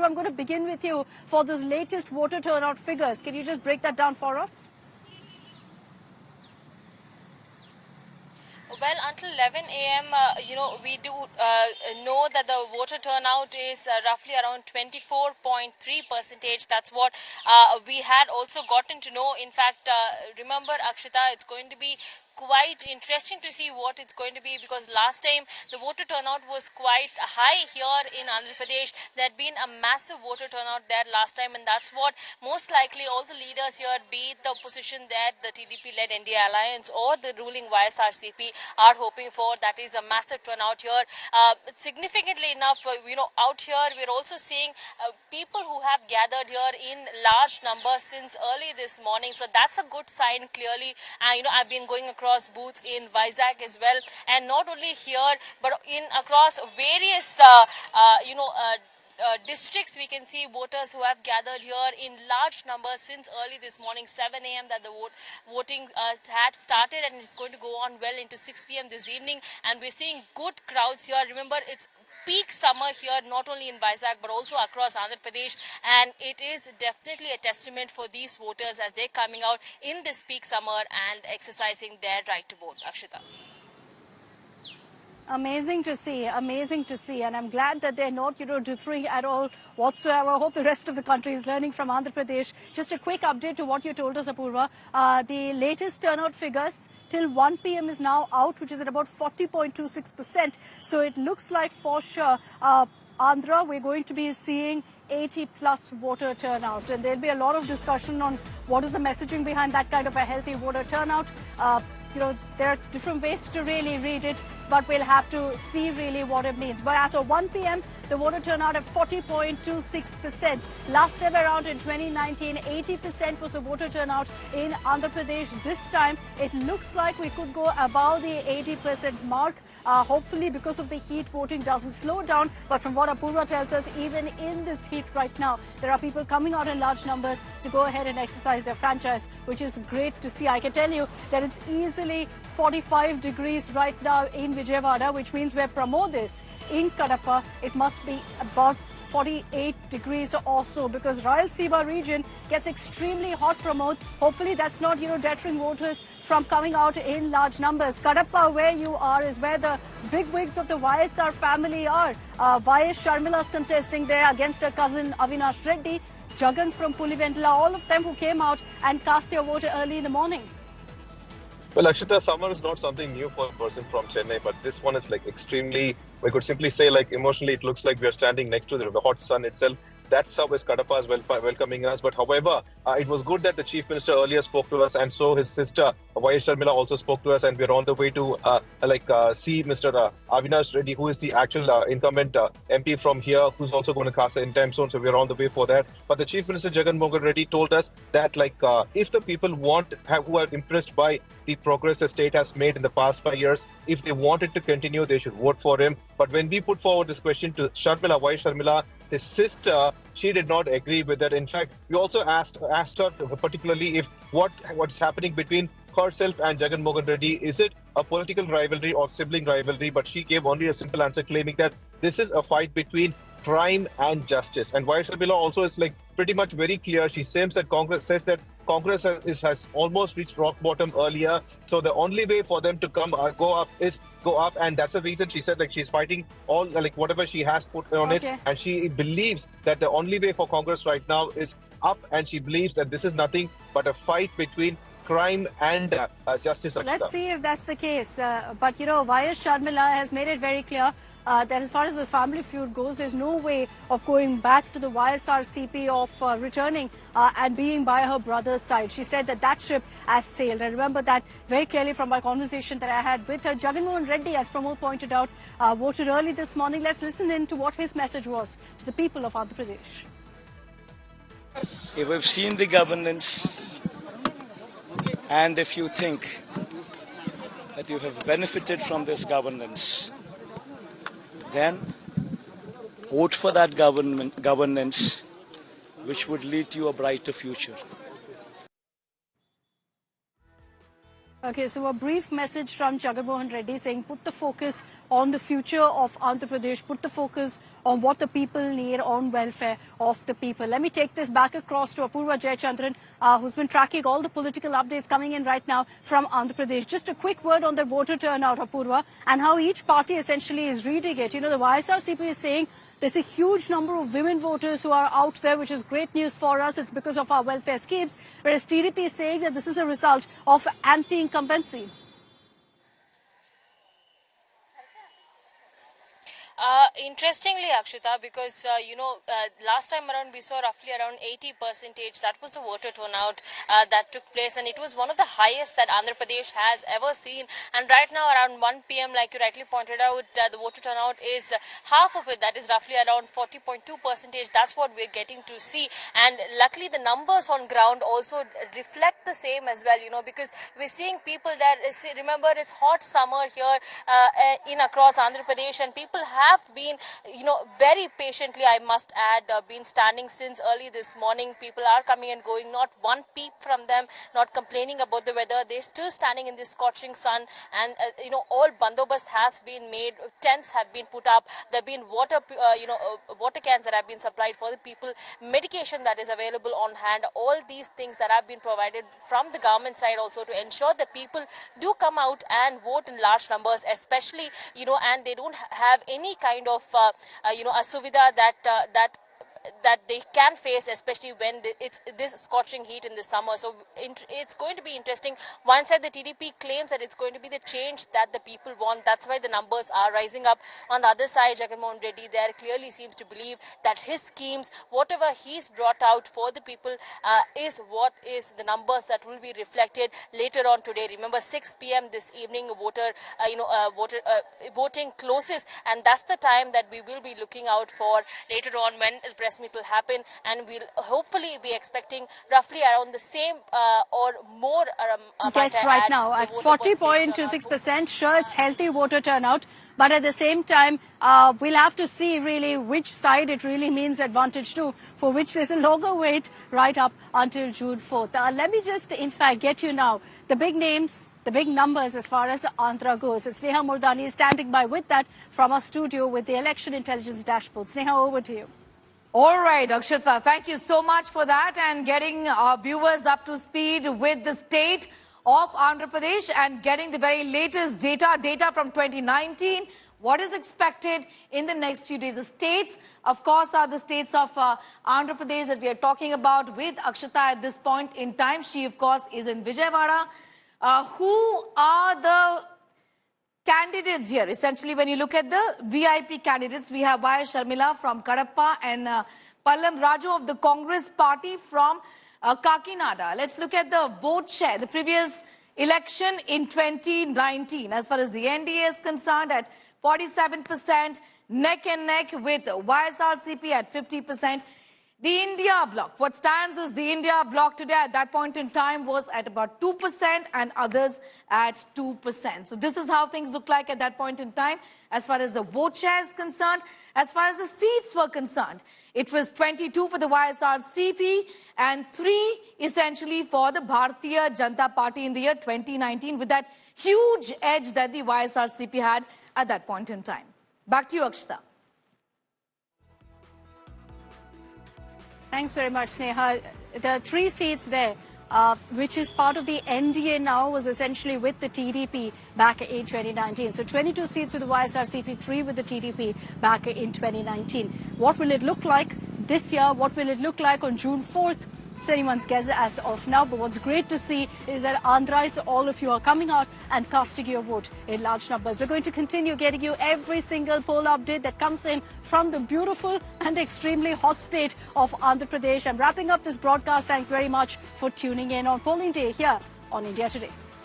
I'm going to begin with you for those latest voter turnout figures. Can you just break that down for us? Well, until 11 a.m., we do know that the voter turnout is roughly around 24.3%. That's what we had also gotten to know. In fact, remember, Akshita, it's going to be quite interesting to see what it's going to be, because last time the voter turnout was quite high here in Andhra Pradesh. There had been a massive voter turnout there last time, and that's what most likely all the leaders here, be it the opposition there, the TDP-led NDA alliance, or the ruling YSRCP, are hoping for. That is a massive turnout here. Significantly enough, out here we're also seeing people who have gathered here in large numbers since early this morning. So that's a good sign, clearly. I've been going across booths in Vizag as well, and not only here but in across various districts. We can see voters who have gathered here in large numbers since early this morning, 7 a.m. that the voting had started, and it's going to go on well into 6 p.m. this evening, and we're seeing good crowds here. Remember, it's peak summer here, not only in Vizag but also across Andhra Pradesh, and it is definitely a testament for these voters as they're coming out in this peak summer and exercising their right to vote. Akshita. Amazing to see, and I'm glad that they're not, deterring at all whatsoever. I hope the rest of the country is learning from Andhra Pradesh. Just a quick update to what you told us, Apurva. The latest turnout figures till 1 p.m. is now out, which is at about 40.26%. So it looks like for sure, Andhra, we're going to be seeing 80-plus voter turnout. And there'll be a lot of discussion on what is the messaging behind that kind of a healthy voter turnout. There are different ways to really read it, but we'll have to see really what it means. But as of 1 p.m., the voter turnout at 40.26%. Last time around in 2019, 80% was the voter turnout in Andhra Pradesh. This time, it looks like we could go above the 80% mark. Hopefully, because of the heat, voting doesn't slow down. But from what Apurva tells us, even in this heat right now, there are people coming out in large numbers to go ahead and exercise their franchise, which is great to see. I can tell you that it's easily 45 degrees right now in Vijayawada, which means where Pramod is in Kadapa, it must be about 48 degrees or so, because Rayalaseema region gets extremely hot, Pramod. Hopefully that's not, deterring voters from coming out in large numbers. Kadapa, where you are, is where the big wigs of the YSR family are. YS Sharmila is contesting there against her cousin Avinash Reddy, Jagan from Pulivendula, all of them who came out and cast their vote early in the morning. Well, Akshita, summer is not something new for a person from Chennai, but this one is extremely, we could simply say emotionally, it looks like we are standing next to the hot sun itself. That's how Kadapa is welcoming us. But however, it was good that the Chief Minister earlier spoke to us, and so his sister, YS Sharmila, also spoke to us, and we're on the way to see Mr. Avinash Reddy, who is the actual incumbent MP from here, who's also going to cast in time zone, so we're on the way for that. But the Chief Minister, Jagan Mohan Reddy, told us that if the people who are impressed by the progress the state has made in the past 5 years, if they want it to continue, they should vote for him. But when we put forward this question to Sharmila, YS Sharmila, his sister, she did not agree with that. In fact, we also asked her particularly if what's happening between herself and Jagan Mohan Reddy, is it a political rivalry or sibling rivalry? But she gave only a simple answer, claiming that this is a fight between crime and justice. And YS Sharmila also is pretty much very clear. She says that Congress has almost reached rock bottom earlier. So the only way for them to go up, and that's the reason she said she's fighting all whatever she has put on it, and she believes that the only way for Congress right now is up, and she believes that this is nothing but a fight between crime and justice. Let's see if that's the case. But YS Sharmila has made it very clear that as far as the family feud goes, there's no way of going back to the YSRCP, of returning and being by her brother's side. She said that ship has sailed. I remember that very clearly from my conversation that I had with her. Jagan Mohan Reddy, as Pramod pointed out, voted early this morning. Let's listen in to what his message was to the people of Andhra Pradesh. If we've seen the governance, and if you think that you have benefited from this governance, then vote for that governance which would lead to a brighter future. Okay, so a brief message from Jagannath Reddy saying put the focus on the future of Andhra Pradesh, put the focus on what the people need, on welfare of the people. Let me take this back across to Apurva Jayachandran, who's been tracking all the political updates coming in right now from Andhra Pradesh. Just a quick word on the voter turnout, Apurva, and how each party essentially is reading it. You know, the YSRCP is saying there's a huge number of women voters who are out there, which is great news for us. It's because of our welfare schemes. Whereas TDP is saying that this is a result of anti-incumbency. Interestingly, Akshita, because, last time around we saw roughly around 80%. That was the voter turnout that took place, and it was one of the highest that Andhra Pradesh has ever seen. And right now around 1 p.m., like you rightly pointed out, the voter turnout is half of it. That is roughly around 40.2%. That's what we're getting to see. And luckily the numbers on ground also reflect the same as well, because we're seeing people that, remember, it's hot summer here in across Andhra Pradesh, and people have been, very patiently, I must add, been standing since early this morning. People are coming and going, not one peep from them, not complaining about the weather. They're still standing in this scorching sun, and, all bandobast has been made, tents have been put up, there have been water cans that have been supplied for the people, medication that is available on hand, all these things that have been provided from the government side also to ensure that people do come out and vote in large numbers, especially, and they don't have any kind of, asuvida that they can face, especially when it's this scorching heat in the summer. So it's going to be interesting. One side, the TDP claims that it's going to be the change that the people want. That's why the numbers are rising up. On the other side, Jagannath Reddy there clearly seems to believe that his schemes, whatever he's brought out for the people, is what is the numbers that will be reflected later on today. Remember, 6 p.m. this evening, voting closes, and that's the time that we will be looking out for later on when the press meet will happen, and we'll hopefully be expecting roughly around the same or more. Yes, right now at 40.26%, sure, it's healthy voter turnout, but at the same time, we'll have to see really which side it really means advantage to, for which there's a longer wait right up until June 4th. Let me just, in fact, get you now the big names, the big numbers as far as Andhra goes. Sneha Murdani is standing by with that from our studio with the election intelligence dashboard. Sneha, over to you. All right, Akshita, thank you so much for that, and getting our viewers up to speed with the state of Andhra Pradesh and getting the very latest data from 2019. What is expected in the next few days? The states, of course, are the states of Andhra Pradesh that we are talking about with Akshita at this point in time. She, of course, is in Vijayawada. Who are the candidates here? Essentially, when you look at the VIP candidates, we have Y. Sharmila from Kadapa and Pallam Raju of the Congress party from Kakinada. Let's look at the vote share. The previous election in 2019, as far as the NDA is concerned, at 47%, neck and neck with YSRCP at 50%. The India bloc, what stands as the India bloc today at that point in time was at about 2% and others at 2%. So this is how things look like at that point in time as far as the vote share is concerned. As far as the seats were concerned, it was 22 for the YSRCP and 3 essentially for the Bharatiya Janata Party in the year 2019, with that huge edge that the YSRCP had at that point in time. Back to you, Akshita. Thanks very much, Sneha. The 3 seats there, which is part of the NDA now, was essentially with the TDP back in 2019. So 22 seats with the YSRCP, 3 with the TDP back in 2019. What will it look like this year? What will it look like on June 4th? It's anyone's guess as of now, but what's great to see is that Andhrites, all of you are coming out and casting your vote in large numbers. We're going to continue getting you every single poll update that comes in from the beautiful and extremely hot state of Andhra Pradesh. I'm wrapping up this broadcast. Thanks very much for tuning in on polling day here on India Today.